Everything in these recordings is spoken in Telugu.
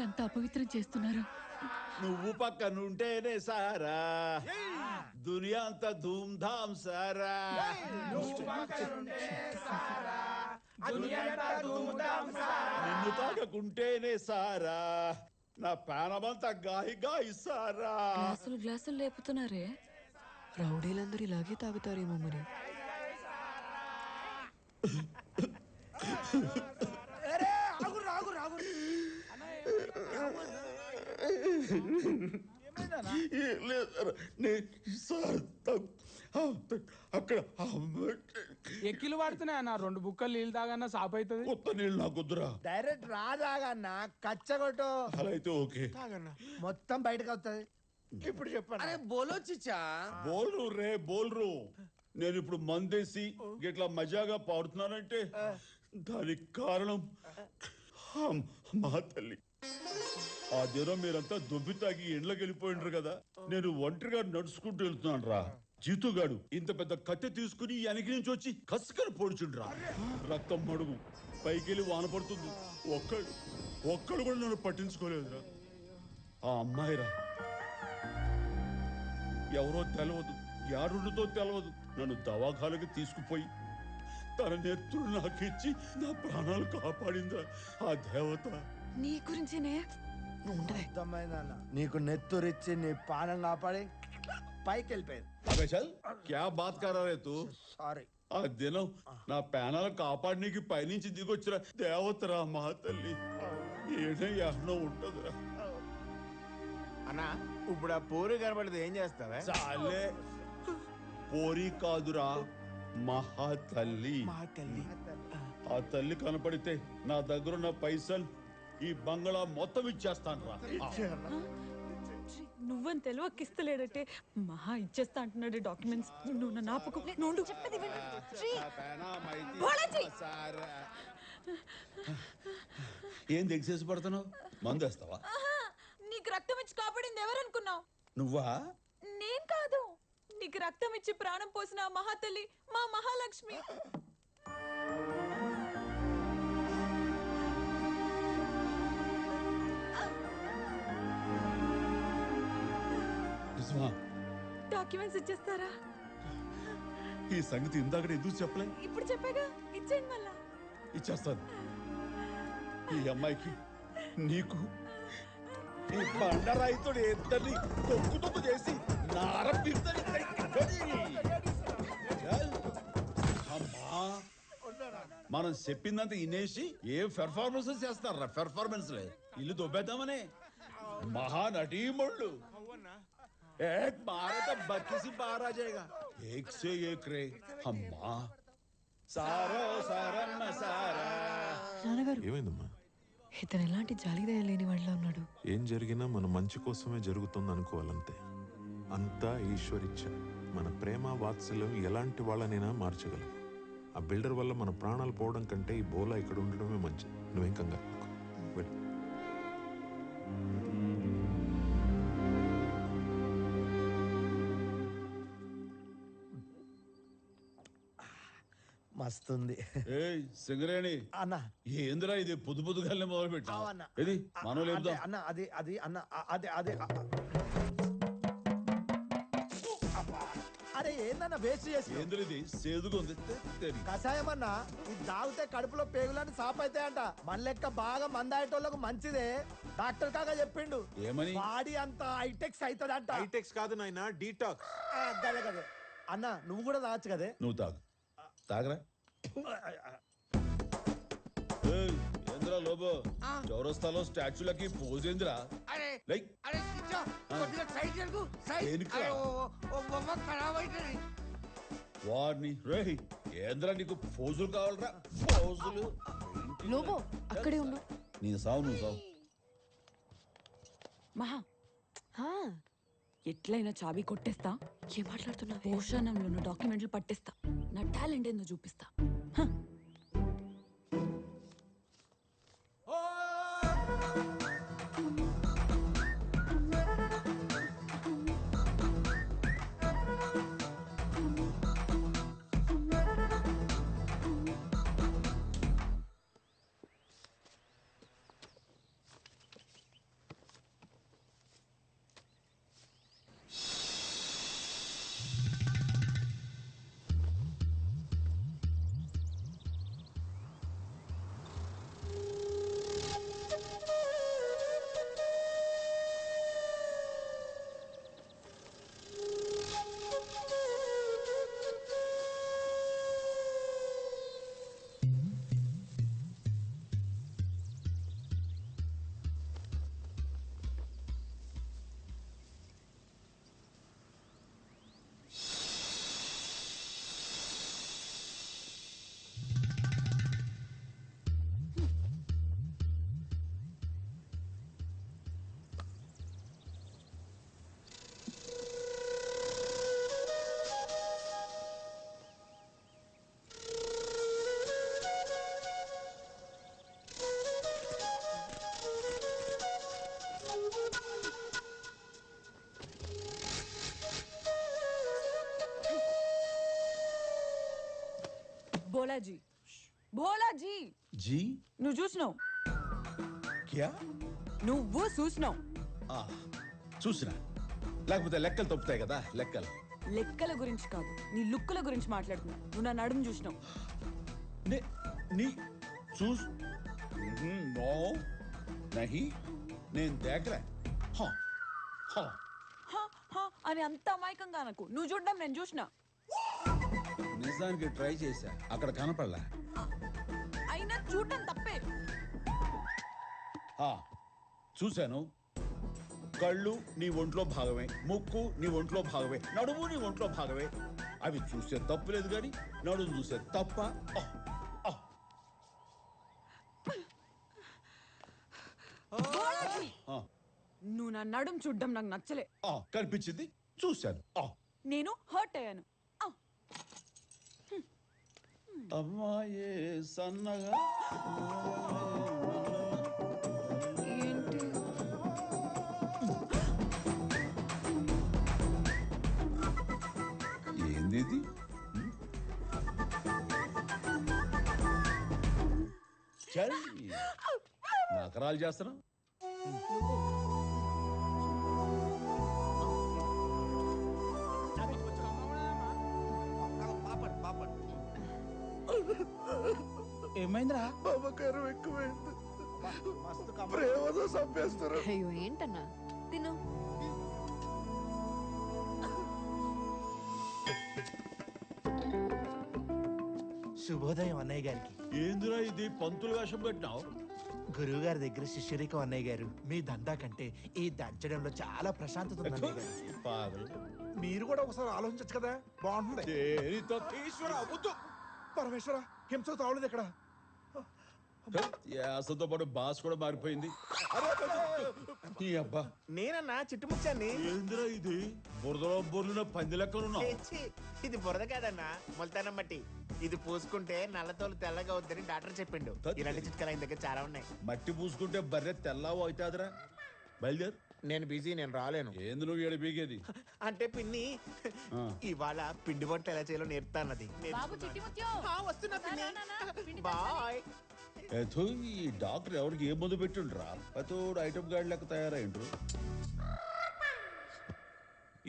అంతా అపవిత్రం చేస్తున్నారు. నువ్వు పక్కనుంటేనే సారా దునియా అంతా ధూమ్ ధామ్ సారా. నిన్ను తాకకుంటేనే సారా నా ప్రాణమంతా గాయి గాయి సారా. గ్లాసులు గ్లాసులు లేపుతున్నారే. రౌడీలందరూ ఇలాగే తాగుతారేమో మరి. అక్కడ ఎక్కిలు పడుతున్నాయి అన్న. 2 బుక్కలు నీళ్ళు తాగన్నా సాప్ అవుతుంది. కొత్త నీళ్ళు నాకొద్దురా. డైరెక్ట్ రాదాగన్నా కచ్చగొట్టు. అలా అయితే ఓకే. మొత్తం బయటకు వస్తుంది. ఇప్పుడు చెప్పండి. అరే బోలో చిచ్చా. బోల్రు రే బోల్రు. నేను ఇప్పుడు మందేసి ఇట్లా మజాగా పాడుతున్నానంటే దానికి కారణం మా తల్లి. ఆ దినం మీరంతా దొబ్బి తాగి ఇండ్లకి వెళ్ళిపోయిండ్రు కదా. నేను ఒంటరిగా నడుచుకుంటూ వెళ్తున్నాను రా. జీతుగాడు ఇంత పెద్ద కట్టె తీసుకుని వెనక నుంచి వచ్చి కసుకలు పొడిచుండ్రా. రక్తం మడుగు పైకెళ్ళి వాన పడుతుంది. ఒక్కడు కూడా నన్ను పట్టించుకోలేదురా. ఆ అమ్మాయిరా ఎవరో తెలవదు, యాడుండుతో తెలవదు, నన్ను దవాఖానకి తీసుకుపోయి తన నెత్తుడు నాకిచ్చి నా ప్రాణాలు కాపాడిందా ఆ దేవత. నీ గురించేనే. అర్థమైందన్న. నీకు నెత్తురిచ్చి నీ పానం కాపాడి పైకి వెళ్ళిపోయింది. అబే చల్ క్యా బాత్ కరా రే తూ. సారీ. ఆ దినం నా ప్రాణాలు కాపాడనీకి పైనుంచి దిగొచ్చిన దేవతరా మా తల్లి. ఏడో ఉంటదిరా. అన్నా ఇప్పుడు ఆ పూరి కనబడితే ఏం చేస్తావే? చాలే పోరి కాదురా మహాతల్లి. ఆ తల్లి కనపడితే నా దగ్గరున్న పైసలు ఈ బంగ్లా మొత్తం ఇచ్చేస్తాను రా. నువ్వని తెలివక్కిస్తలేడటే మహా ఇచ్చేస్తా అంటున్నాడు డాక్యుమెంట్స్. నువ్వు నా నాపకు. నువ్వు చెప్పేది ఏం ఎక్సైజ్ పడుతున్నావు? మందు వేస్తావా? నీకు రక్తం ఇచ్చి కాపాడింది ఎవరనుకున్నావు? నువ్వా? నేను కాదు. నీకు రక్తం ఇచ్చి ప్రాణం పోసిన మహాతల్లి మా మహాలక్ష్మి. డాక్యుమెంట్స్ ఇచ్చేస్తారా? ఈ సంగతి ఇందాక ఎందుకు చెప్పలే? ఇప్పుడు చెప్పాగా, ఇచ్చేయండి మళ్ళా. ఇచ్చేస్తాను. ఈ అమ్మాయికి నీకు ఈ బండరాయితో ఇద్దరిని తొక్కు చేసి మనం చెప్పిందంతా ఇనేసి ఏ పెర్ఫార్మెన్స్ చేస్తారా? పెర్ఫార్మెన్స్ లే ఇల్లు దొబ్బేద్దామనే మహానటీమణులు. एक मारे तो बत्ती से बाहर आ जाएगा. एक से एक रे अम्मा सारो सारम्मा सारा. నాన్నగారు ఏమైందమ్మా? ఇతను ఎలాంటి జాలిదయ లేని వాళ్ళ ఉన్నాడు. ఏం జరిగినా మన మంచి కోసమే జరుగుతుంది అనుకోవాలంతే. అంతా ఈశ్వరిచ్చ. మన ప్రేమ వాత్సల్యం ఎలాంటి వాళ్ళనైనా మార్చగలం. ఆ బిల్డర్ వల్ల మన ప్రాణాలు పోవడం కంటే ఈ బోలా ఇక్కడ ఉండడమే మంచిది. నువ్వేం కంగారు వెళ్ళు. మస్తుంది. సింగరేణి అన్న ఏందిరా ఇది? పొద్దు పొద్దుగానే మొదలు పెట్టా. ఇది మనోళ్ళు అన్న అది అది అన్న అదే అదే. అరే ఏందన్న వేస్ట్ చేసి ఏంద్రది సేదుగా ఉంది. కషాయం అన్న ఇది తాగితే కడుపులో పేగులని సాప్ అవుతాయంట. మన లెక్క బాగా మందాయేటోళ్ళకు మంచిదే. డాక్టర్ కాగా చెప్పిండు. ఏమని? బాడీ అంతా హైటెక్స్ అవుతుందంట. హైటెక్స్ కాదు నాయనా, డీటాక్స్. గదే గదే అన్న. నువ్వు కూడా తాగచ్చు కదే. నువ్వు తాగు. తాగరా. ఏంద్రా లోబో చౌరస్తాలో స్టాచ్యూలకి పోజ్ ఏంద్రా? లైక్ వారిని రేయ్ ఏంద్రా నీకు పోజులు కావాలరా? పోజులు లోబో అక్కడే ఉండు. నీ సావు నువ్వు సావు. మహా ఎట్లయినా చాబీ కొట్టేస్తా. ఏం మాట్లాడుతున్నావు? ఓషానంలో ఉన్న డాక్యుమెంట్లు పట్టేస్తా. నా టాలెంట్ ఏందో చూపిస్తా. భోలాజీ భోలాజీ జీ నువ్వు చూసినావు క్యా నువ్వు చూసినావు చూసినా లేకపోతే లెక్కలు తప్పుతాయి కదా లెక్కలు. లెక్కల గురించి కాదు నీ లుక్కుల గురించి మాట్లాడుతున్నా. నువ్వు నా నడుము చూసినావు. నీ చూస్ నో నహి నేను దేకలే. హ, హ అని అంత అమాయకంగా నాకు నువ్వు చూడడం నేను చూసినా. నిజానికి ట్రై చేశా, అక్కడ కనపడలా. అయినా చూడడం తప్పే. చూశాను. కళ్ళు నీ ఒంట్లో భాగమే, ముక్కు నీ ఒంట్లో భాగమే, నడుము నీ ఒంట్లో భాగమే. అవి చూసే తప్పు లేదు కానీ నడుము చూసే తప్ప. భోలాజీ, నువ్వు నా నడుము చూడడం నాకు నచ్చలే. కనిపించింది, చూశాను. నేను హర్ట్ అయ్యాను. అమ్మాయే సన్నగా ఏంటి ఏంది ఇది? చల్, నకరాలు చేస్తున్నా. ఏమైందిరా? మమకారం ఎక్కువైంది, ప్రేమతో చంపేస్తారు. అయ్యో ఏంటన్నా తిను. శుభోదయం అన్నయ్య గారికి. ఏందిరా ఇది పంతులు వేషం పెట్టినావు? గురువు గారి దగ్గర శిష్యరికం అన్నయ్య గారు. మీ దందా కంటే ఈ దంచడంలో చాలా ప్రశాంతత ఉంది అన్నయ్య గారు. పాగలు. మీరు కూడా ఒకసారి ఆలోచించచ్చు కదా, బాగుంటుంది. దేనితో ఈశ్వర వద్దు. పరమేశ్వర హింసకు తావలేదు ఇక్కడ. యాసతో పాటు బాస్ కూడా మారిపోయింది. ఈ అబ్బా, నేనన్నా చిట్టుముచ్చాన్ని. ఏందిరా ఇది? బురదలో బొర్లిన పంది లెక్కలున్నావు. ఇది బురద కాదన్నా, మొలతానం మట్టి. ఇది పూసుకుంటే నల్లతోలు తెల్లగా వద్దని డాక్టర్ చెప్పిండు. ఇలాంటి చిట్కాలు ఆయన దగ్గర చాలా ఉన్నాయి. మట్టి పూసుకుంటే బర్రె తెల్లావు అవుతాదిరా. బయలుదేరు. నేను బిజీ, నేను రాలేను. ఏంది నువ్వు ఏడు బీగేది? అంటే పిన్ని ఇవాళ పిండి వంట ఎలా చేయాలో నేర్పుతాన్నది. వస్తున్నా పిన్ని. బాయ్. ఏథో ఈ డాక్టర్ ఎవరికి ఏ మందు పెట్టిండ్రా? అతోడు ఐటమ్ గాడి లెక్క తయారైండ్రు.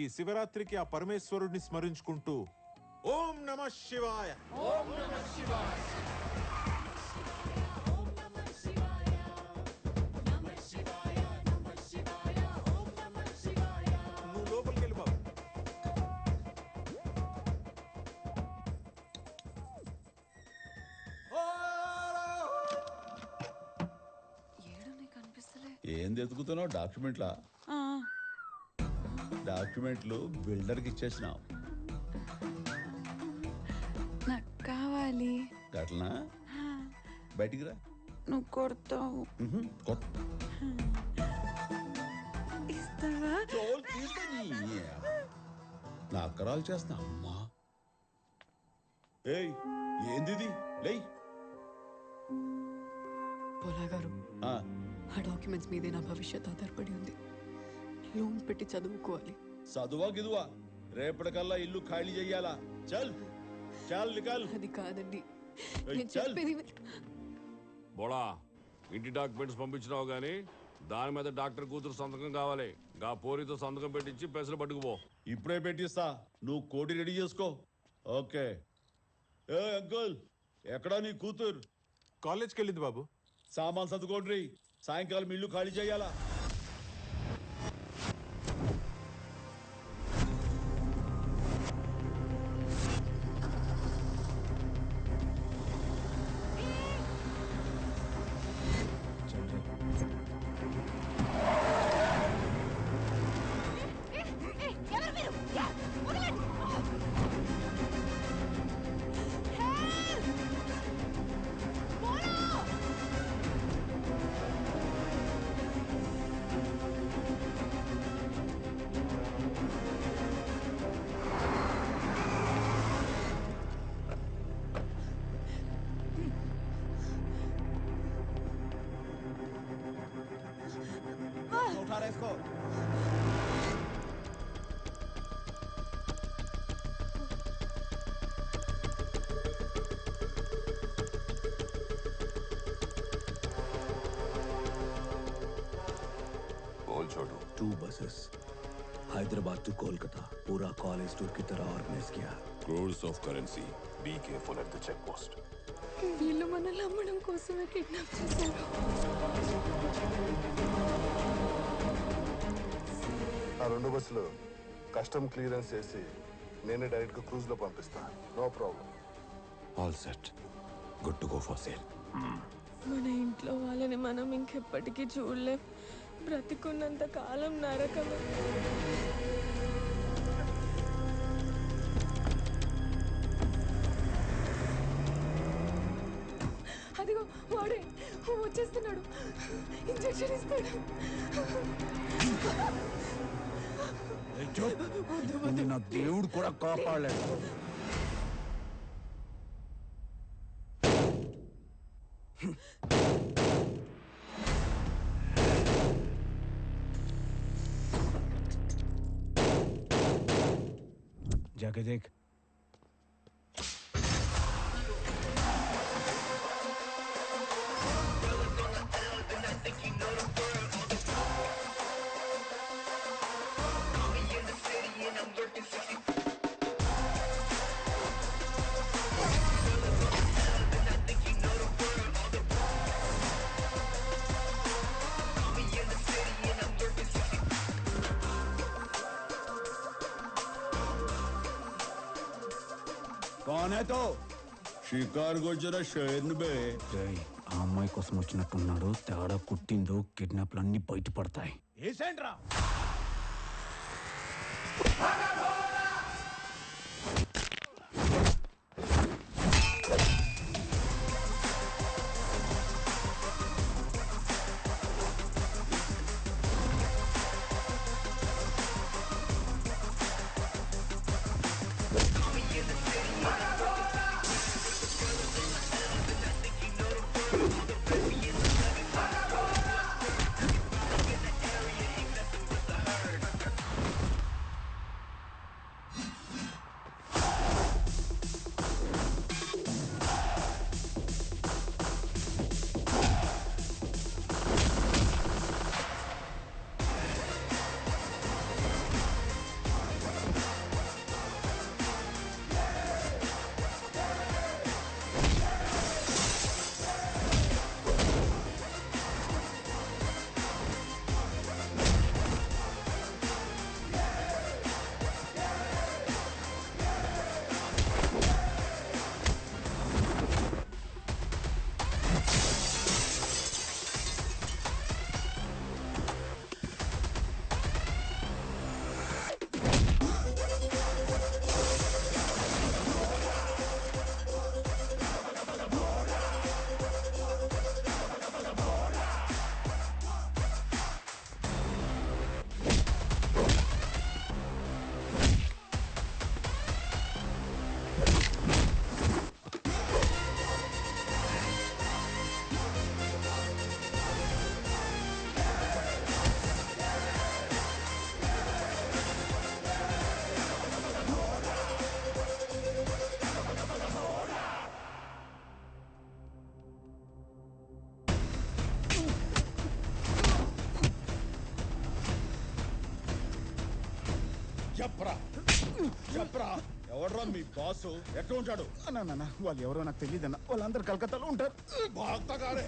ఈ శివరాత్రికి ఆ పరమేశ్వరుడిని స్మరించుకుంటూ ఓం నమః శివాయ, ఓం నమః శివాయ, నువ్వు లోపలికి వెళ్ళి బాబు. ఏడు నీకు అనిపిస్తలే. ఏంది ఎత్తుకుతున్నావు? డాక్యుమెంట్లా? డాక్యుమెంట్లు బిల్డర్కి ఇచ్చేసినావు. నాకు కావాలి. గట్లనా? బయటికి రా. నువ్వు కొడతావు. ఇస్తావా? నా అక్కరాలు చేస్తా అమ్మా. ఏయ్, ఏంది ఇది? లేయ్. భోలా గారు, ఆ, ఆ డాక్యుమెంట్స్ మీదే నా భవిష్యత్ ఆధారపడి ఉంది. లోన్ పెట్టి చదువుకోవాలి. చదువా గిదువా? రేపటికల్లా ఇల్లు ఖాళీ చెయ్యాలా? చల్ చల్ నికల్. అది కాదండి, ఏయ్, నేను చల్. చెప్పేది బోళా, ఇంటి డాక్యుమెంట్స్ పంపించినావు గానీ దాని మీద డాక్టర్ కూతురు సంతకం కావాలి. గా పోరితో సంతకం పెట్టించి పెసలు పట్టుకుపో. ఇప్పుడే పెట్టిస్తా, నువ్వు కోటి రెడీ చేసుకో. ఓకే. ఏ అంకుల్, ఎక్కడా నీ కూతురు? కాలేజ్కి వెళ్ళింది బాబు. సామాన్ సర్దుకోండి, సాయంకాలం ఇల్లు ఖాళీ చేయాలా? 2 buses. हैदराबाद टू कोलकाता पूरा कॉलेज टूर की तरह ऑर्गेनाइज किया. Crores of currency. Be careful at the checkpost. వీళ్ళు మనల్ని అమ్మడం కోసమే కిడ్నాప్ చేశారు. ఆ 2 బస్సులు కస్టమ్ క్లియరెన్స్ చేసి నేనే డైరెక్ట్గా క్రూజ్లో పంపిస్తా. No problem. All set. Good to go for sale. మన ఇంట్లో వాళ్ళని మనం ఇంకెప్పటికీ చూడలేం. బ్రతికున్నంత కాలం నరకమే. అదిగో వాడే వచ్చేస్తున్నాడు. ఇంజెక్షన్ ఇస్తాడు. నా దేవుడు కూడా కాపాడలేడు. जाके देख. कौन है तो షికారుకు వచ్చిన షేర్ని బే. ఆ అమ్మాయి కోసం వచ్చినట్టున్నాడు. తేడా కుట్టిందో కిడ్నాప్లు అన్ని బయటపడతాయి. ఏసేంట్రా చెప్పరా చెప్పరా ఎవడ్రా మీ బాసు? ఎక్కడ ఉంటాడు? అన్న వాళ్ళు ఎవరో నాకు తెలియదన్న. వాళ్ళందరూ కలకత్తాలో ఉంటారు. బాగుతాగాడే.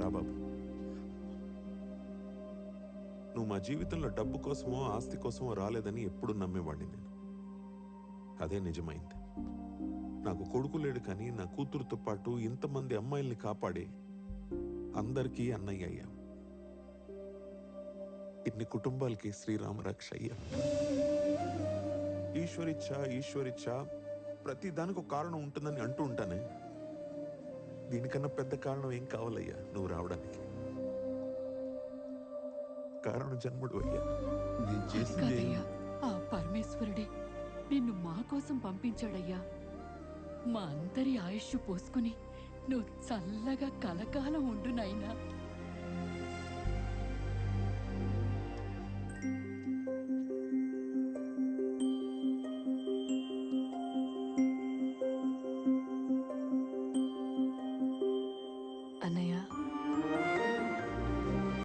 రాబాబు, నువ్వు మా జీవితంలో డబ్బు కోసమో ఆస్తి కోసమో రాలేదని ఎప్పుడు నమ్మేవాడిని నేను. అదే నిజమైంది. నాకు కొడుకు లేడు, కానీ నా కూతురుతో పాటు ఇంతమంది అమ్మాయిల్ని కాపాడి అందరికీ అన్నయ్య అయ్యా. ఇన్ని కుటుంబాలకి శ్రీరామ రక్ష అయ్యా. ఈశ్వరిచ్చ ప్రతి దానికి ఒక కారణం ఉంటుందని అంటూ ఉంటానే. దీనికన్నా పెద్ద కారణం ఏం కావాలయ్యా నువ్వు రావడానికి? కారణం జన్ముడు అయ్యా. నేను చేసింది ఆ పరమేశ్వరుడే నిన్ను మా కోసం పంపించాడయ్యా. మా అందరి ఆయుష్ పోసుకుని నువ్వు చల్లగా కలకాలం ఉండు నాయనా.